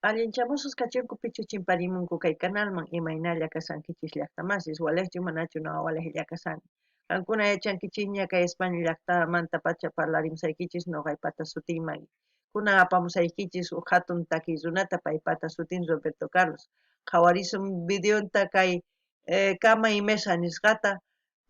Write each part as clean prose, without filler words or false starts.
Allinchamusus kachunku pichuchin parimunku kay kanalman imaynalla kasankichis llaqtamasis walejchu manachu no walejlla kasan. Kankuna yachankichiña kay España llaqtamanta pacha parlarimsaykichis noqaypata sutinman. Kuna apamusaykichis hatun taki runata paypata sutin Roberto Carlos. Qhawarisun videonta kay kama y mesa nisqata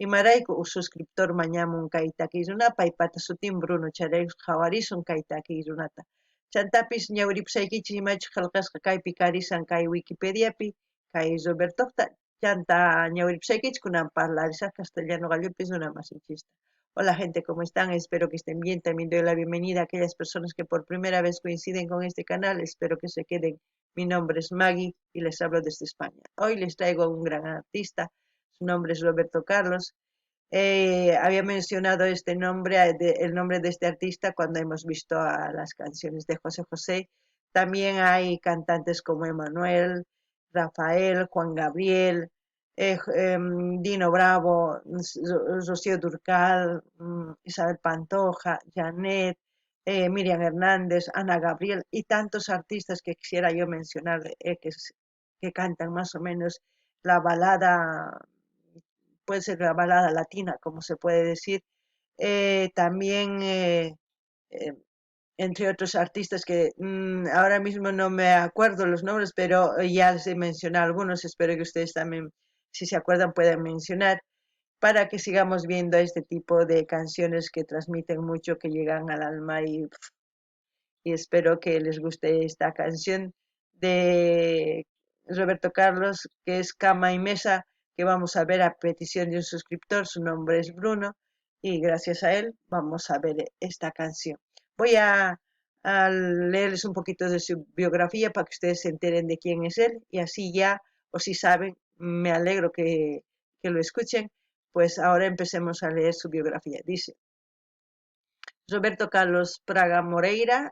imarayku suscriptor mañamun kay taki runa paypata sutin Bruno Chareyus qhawarisun kay taki runata. Chantapis ñawripusaykichis imachu qillqasqa kaypi karisan kay Wikipediapi kay Robertokta chanta ñawripusaykichis kunan parlarisaq castellano gallopis una masinchista. Hola gente, ¿cómo están? Espero que estén bien. También doy la bienvenida a aquellas personas que por primera vez coinciden con este canal. Espero que se queden. Mi nombre es Maggie y les hablo desde España. Hoy les traigo a un gran artista. Su nombre es Roberto Carlos. Había mencionado este nombre, el nombre de este artista cuando hemos visto a las canciones de José José. También hay cantantes como Emanuel, Rafael, Juan Gabriel, Dino Bravo, Rocío Dúrcal, Isabel Pantoja, Janet, Miriam Hernández, Ana Gabriel y tantos artistas que quisiera yo mencionar que cantan más o menos la balada, puede ser la balada latina, como se puede decir. También, entre otros artistas que ahora mismo no me acuerdo los nombres, pero ya les he mencionado algunos. Espero que ustedes también, si se acuerdan, puedan mencionar para que sigamos viendo este tipo de canciones que transmiten mucho, que llegan al alma y espero que les guste esta canción de Roberto Carlos, que es Cama y Mesa, que vamos a ver a petición de un suscriptor. Su nombre es Bruno y gracias a él vamos a ver esta canción. Voy a leerles un poquito de su biografía para que ustedes se enteren de quién es él y así ya, o si saben, me alegro que lo escuchen. Pues ahora empecemos a leer su biografía. Dice: Roberto Carlos Praga Moreira,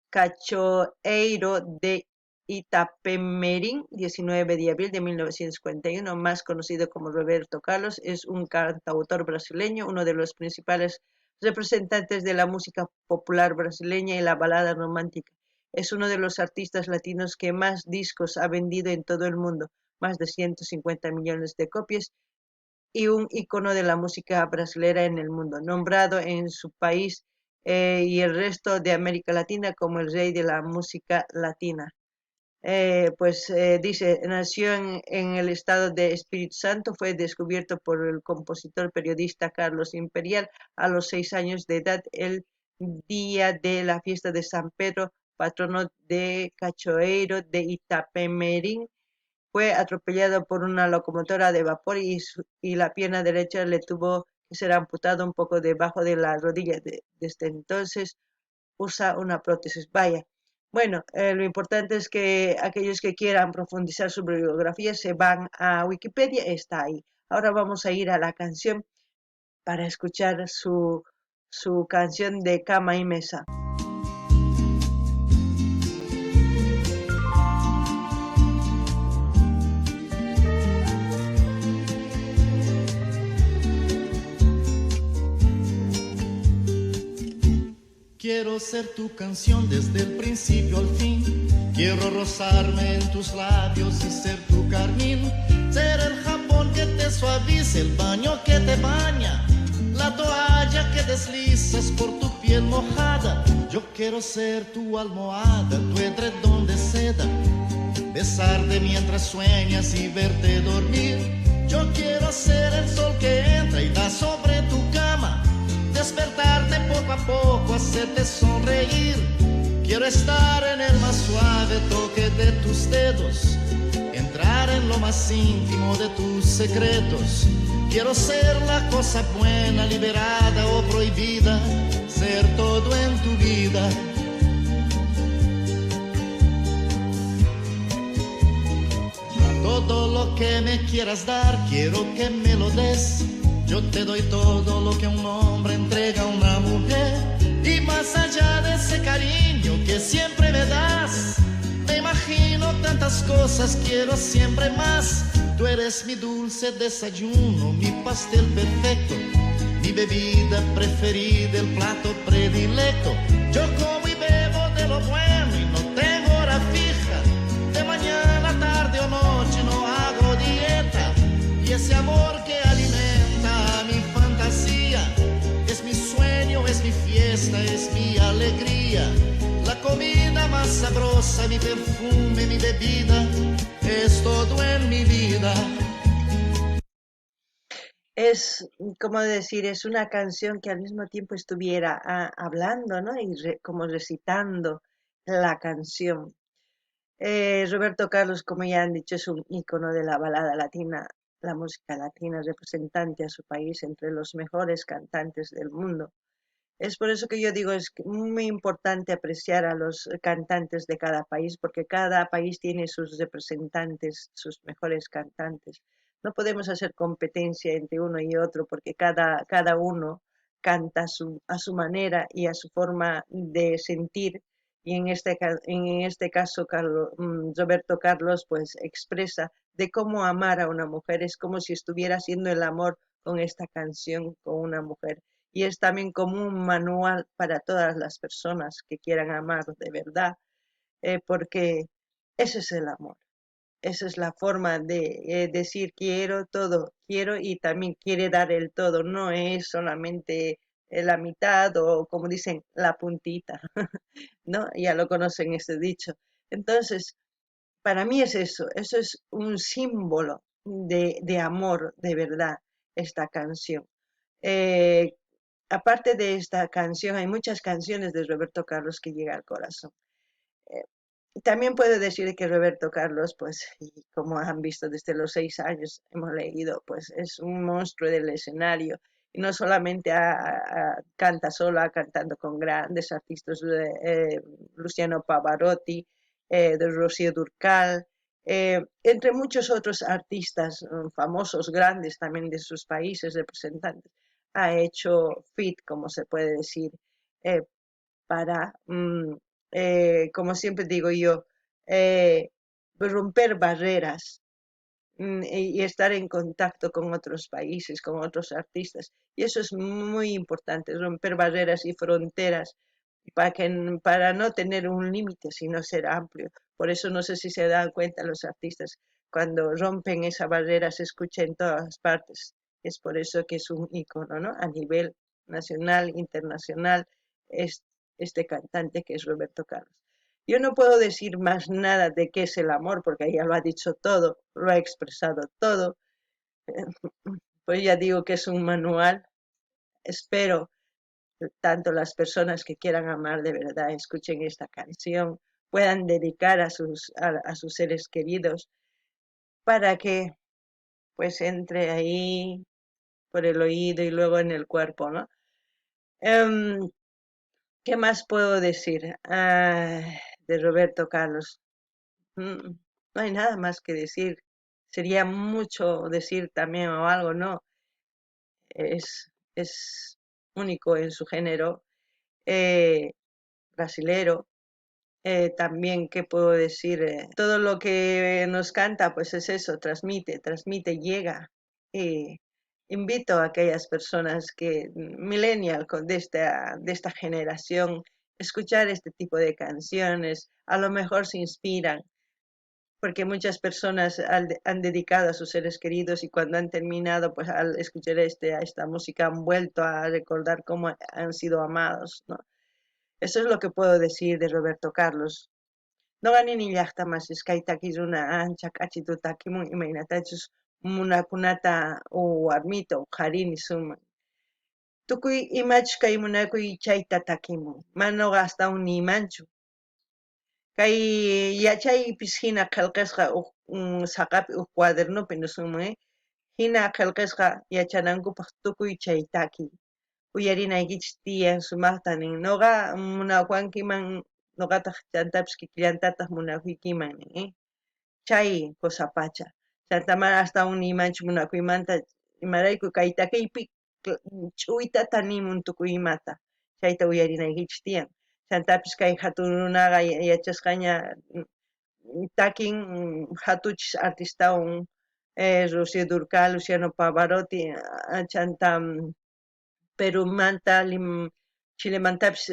Cachoeiro de Itapemerín, 19 de abril de 1941, más conocido como Roberto Carlos, es un cantautor brasileño, uno de los principales representantes de la música popular brasileña y la balada romántica. Es uno de los artistas latinos que más discos ha vendido en todo el mundo, más de 150 millones de copias, y un icono de la música brasilera en el mundo, nombrado en su país y el resto de América Latina como el rey de la música latina. Dice, nació en el estado de Espíritu Santo, fue descubierto por el compositor periodista Carlos Imperial a los 6 años de edad, el día de la fiesta de San Pedro, patrono de Cachoeiro de Itapemerín. Fue atropellado por una locomotora de vapor y la pierna derecha le tuvo que ser amputada un poco debajo de la rodilla. Desde entonces usa una prótesis. Vaya. Bueno, lo importante es que aquellos que quieran profundizar su biografía se van a Wikipedia, está ahí. Ahora vamos a ir a la canción para escuchar su canción de Cama y Mesa. Quiero ser tu canción desde el principio al fin. Quiero rozarme en tus labios y ser tu carmín. Ser el jabón que te suavice, el baño que te baña, la toalla que deslizas por tu piel mojada. Yo quiero ser tu almohada, tu edredón de seda, besarte mientras sueñas y verte dormir. Yo quiero ser el sol que entra y da sobre tu cama, despertarte poco a poco, hacerte sonreír. Quiero estar en el más suave toque de tus dedos, entrar en lo más íntimo de tus secretos. Quiero ser la cosa buena, liberada o prohibida, ser todo en tu vida. Todo lo que me quieras dar, quiero que me lo des. Yo te doy todo lo que un hombre entrega a una mujer. Y más allá de ese cariño que siempre me das, me imagino tantas cosas, quiero siempre más. Tú eres mi dulce desayuno, mi pastel perfecto, mi bebida preferida, el plato predilecto. Yo como y bebo de lo bueno y no tengo hora fija. día. La comida más sabrosa, mi perfume, mi bebida, es todo en mi vida. Es, como decir, es una canción que al mismo tiempo estuviera hablando, ¿no? Y como recitando la canción. Roberto Carlos, como ya han dicho, es un ícono de la balada latina, la música latina, representante a su país entre los mejores cantantes del mundo. Es por eso que yo digo, es muy importante apreciar a los cantantes de cada país, porque cada país tiene sus representantes, sus mejores cantantes. No podemos hacer competencia entre uno y otro, porque cada uno canta a su manera y a su forma de sentir. Y en este caso, Roberto Carlos, pues expresa de cómo amar a una mujer. Es como si estuviera haciendo el amor con esta canción, con una mujer, y es también como un manual para todas las personas que quieran amar de verdad, porque ese es el amor, esa es la forma de decir quiero todo, quiero y también quiere dar el todo, no es solamente la mitad o como dicen, la puntita, ¿no? Ya lo conocen ese dicho. Entonces, para mí es eso es un símbolo de amor de verdad, esta canción. Eh, Aparte de esta canción, hay muchas canciones de Roberto Carlos que llega al corazón. Eh, También puedo decir que Roberto Carlos, pues, y como han visto desde los 6 años, hemos leído, pues es un monstruo del escenario. Y no solamente canta sola, cantando con grandes artistas, Luciano Pavarotti, de Rocío Dúrcal, entre muchos otros artistas famosos, grandes también de sus países, representantes. Ha hecho fit, como se puede decir, eh, para como siempre digo yo, eh, romper barreras, y estar en contacto con otros países, con otros artistas. Y eso es muy importante, romper barreras y fronteras para no tener un límite, sino ser amplio. Por eso no sé si se dan cuenta los artistas, cuando rompen esa barrera se escucha en todas partes. Es por eso que es un ícono, ¿no? A nivel nacional, internacional, es este cantante que es Roberto Carlos. Yo no puedo decir más nada de qué es el amor, porque ella lo ha dicho todo, lo ha expresado todo. Pues ya digo que es un manual. Espero que tanto las personas que quieran amar de verdad escuchen esta canción, puedan dedicar a sus seres queridos para que pues entre ahí por el oído y luego en el cuerpo, ¿no? Em, ¿Qué más puedo decir de Roberto Carlos? Mm, no hay nada más que decir. Sería mucho decir también o algo, ¿no? Es único en su género, eh, brasilero. También, ¿qué puedo decir? Todo lo que nos canta, pues es eso, transmite, llega. Eh, Invito a aquellas personas que, millennial, de esta generación, escuchar este tipo de canciones, a lo mejor se inspiran, porque muchas personas han dedicado a sus seres queridos y cuando han terminado, pues al escuchar esta música han vuelto a recordar cómo han sido amados, ¿no? Eso es lo que puedo decir de Roberto Carlos. No gani ni llaqtamas iskaytakiruna ancha k'achitutakimun imaynatachus munakunata warmita qarini sumak. Tukuy imachus kay munakuy chayta takimun. Manaqa astawan nimanchu. Kay yachaypis hina qillqisqa saqapi cuadernopi nusunman, hina qillqisqa yachanankupaq tukuy chay takiy. Uyarinaykichis tiyan sumaqta nin nuqa munawankiman nuqataq chantapis kikillantataq munakuykiman nin, chay kusapacha. Chaytamara astawan nimanchu munakuymanta imarayku kay takiypi ch'uytata nimun tukuy imata. Chayta uyarinaykichis tiyan. Chantapis kay hatun runaqa yachasqaña takin hatuchis artistawan, Rocío Dúrcal, Luciano Pavarotti, chanta Perumanta, Chilemantapis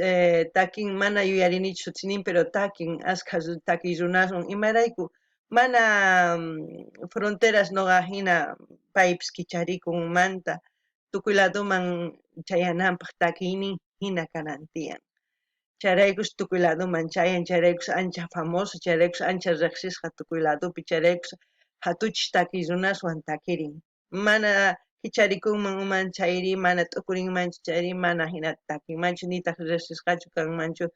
takin mana yuyarinichu shuttinin, pero takin ashka takiy runasun imarayku mana fronteras noqa hina paypis kicharikunmanta tukuy ladoman chayananpaq takiynin hina kanan tiyan. Charaykus tukuy ladoman chayan, charaykus ancha famoso, charaykus ancha riqsisqa tukuy ladopi, charaykus hatuchish takiy runaswan takirin. Mana kicharikunman uman chayri, mana t'ukurinmanchu chayri, mana hinata takinmanchu, nitaq riqsisqachu kanmanchu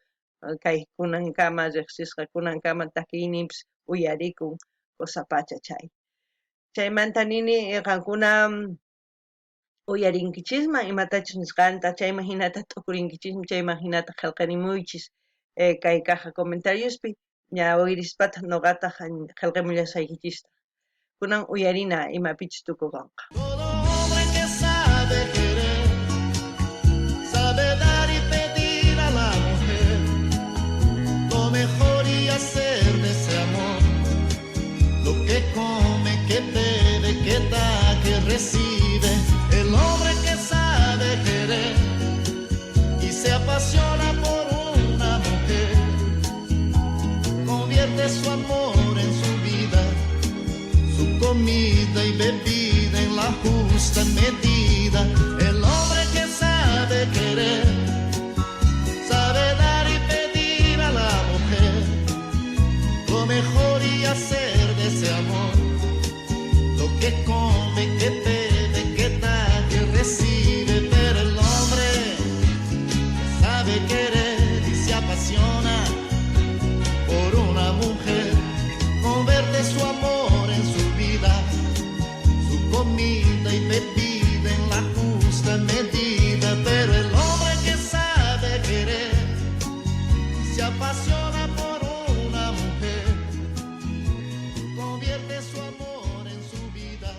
kay kunankama riqsisqa, kunankama takiyninpis uyarikun kusapacha chay. Chaymanta nini qankuna uyarinkichikman imatachus nisqanta, chayman hinata t'ukurinkichismi, chayman hinata qillqarimuychis kay kaq comentariospi ña uyarispata ñuqataq qillqamullashaykichista. Kunan uyarina imapichus tukuqanqa. Todo hombre que sabe querer, sabe dar y pedir a la mujer lo mejor y hacer de ese amor lo que come, que bebe, que da, que recibe. El hombre que sabe querer y se apasiona por una mujer convierte su amor en su vida, su comida y bebida en la justa medida. El hombre que sabe querer, sabe dar y pedir a la mujer lo mejor y hacer de ese amor lo que come, que bebe, que da, que recibe. Pero el hombre sabe querer y se apasiona por una mujer convierte su amor en su vida, su comida y bebida en la justa medida. Pero el hombre que sabe querer se apasiona por una mujer convierte su amor en su vida,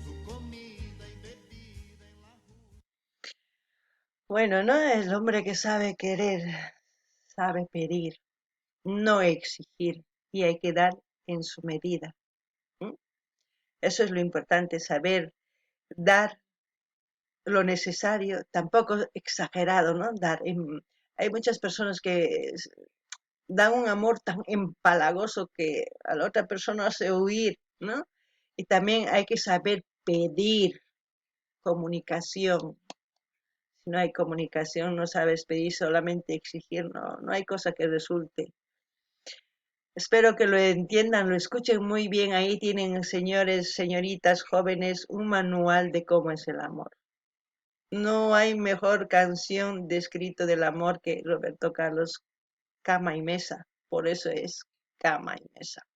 su comida y bebida en la justa. Bueno, ¿no? El hombre que sabe querer, sabe pedir, no exigir y hay que dar en su medida. Eso es lo importante, saber dar lo necesario, tampoco exagerado, ¿no? Dar. Hay muchas personas que dan un amor tan empalagoso que a la otra persona hace huir, ¿no? Y también hay que saber pedir comunicación. Si no hay comunicación, no sabes pedir, solamente exigir, no hay cosa que resulte. Espero que lo entiendan, lo escuchen muy bien. Ahí tienen, señores, señoritas, jóvenes, un manual de cómo es el amor. No hay mejor canción de escrito del amor que Roberto Carlos, Cama y Mesa. Por eso es Cama y Mesa.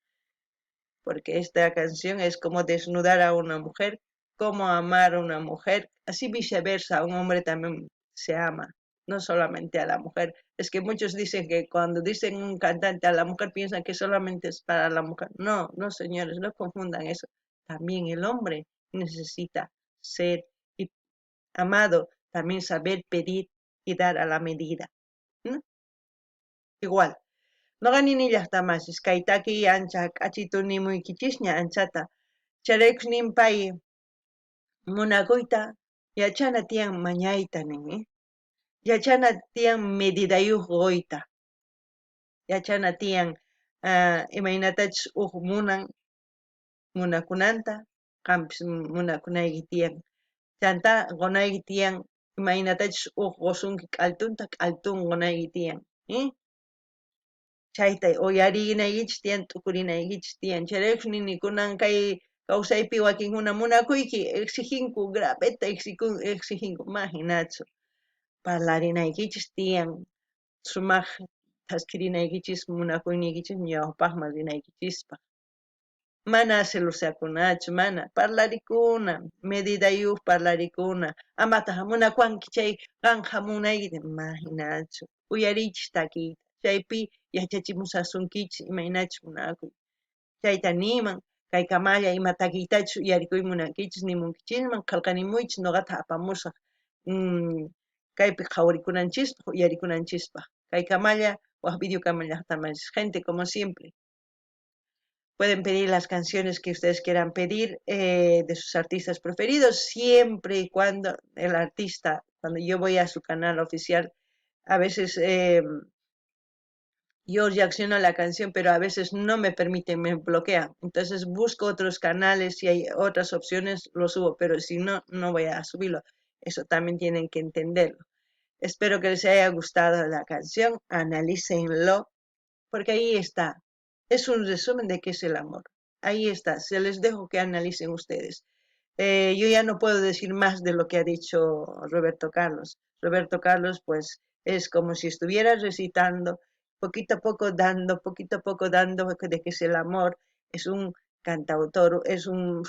Porque esta canción es como desnudar a una mujer, cómo amar a una mujer, así viceversa, un hombre también se ama, no solamente a la mujer. Es que muchos dicen que cuando dicen un cantante a la mujer piensan que solamente es para la mujer. No, no señores, no confundan eso. También el hombre necesita ser amado, también saber pedir y dar a la medida, ¿no? Igual. Noqa nini llaqtamasis kay takiy ancha k'achitunimuykichisña anchata charaykus pay munakuyta yachana tiyan mañayta ninmi, yachana tiyan medidayuq qoyta, yachana tiyan imaynatachus munakunanta qampis munakunayki tiyan chanta qunayki tiyan imaynatachus qusunki k'altunta k'altun qunayki tiyan, chayta uyarinaykichis tiyan, t'ukurinaykichis tiyan. Charaykus nini kunan kay kawsaypi wakinkuna munakuyki exiginku, graveta exiginku, ma hinachu. Parlarinaykichis tiyan, sumaq taskirinaykichis munakuynikichis ñawpaqman rinaykichispa. Mana celosakunachu, mana parlarikuna, medidayuq parlarikuna, amataq munakuanki chay qan hamunaykita, ma hinachu. Uyarichis takiyta, chaypi yachachimusasunkichis imaynachu munakuy. Chayta niman, kay kamalla ima takiytachus uyarikuy munankichis nimunkichisman qillqanimuychis ñuqata apamushaq kaypi qhawarikunanchispa, uyarikunanchispaq. Kay kamalla waq videokamallaqtamaris. Gente, como siempre, pueden pedir las canciones que ustedes quieran pedir de sus artistas preferidos, siempre y cuando el artista, cuando yo voy a su canal oficial, a veces yo reacciono a la canción, pero a veces no me permiten, me bloquean. Entonces busco otros canales, si hay otras opciones, lo subo, pero si no, no voy a subirlo. Eso también tienen que entenderlo. Espero que les haya gustado la canción, analícenlo, porque ahí está. Es un resumen de qué es el amor. Ahí está, se les dejo que analicen ustedes. Yo ya no puedo decir más de lo que ha dicho Roberto Carlos. Roberto Carlos, pues, es como si estuviera recitando, poquito a poco dando de que es el amor. Es un cantautor, es un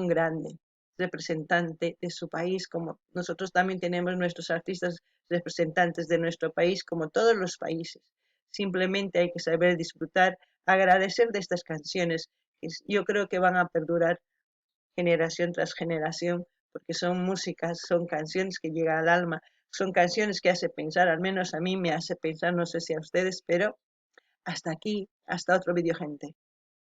grande representante de su país, como nosotros también tenemos nuestros artistas representantes de nuestro país, como todos los países. Simplemente hay que saber disfrutar, agradecer de estas canciones, que yo creo que van a perdurar generación tras generación, porque son músicas, son canciones que llegan al alma, son canciones que hace pensar, al menos a mí me hace pensar, no sé si a ustedes, pero hasta aquí, hasta otro video, gente.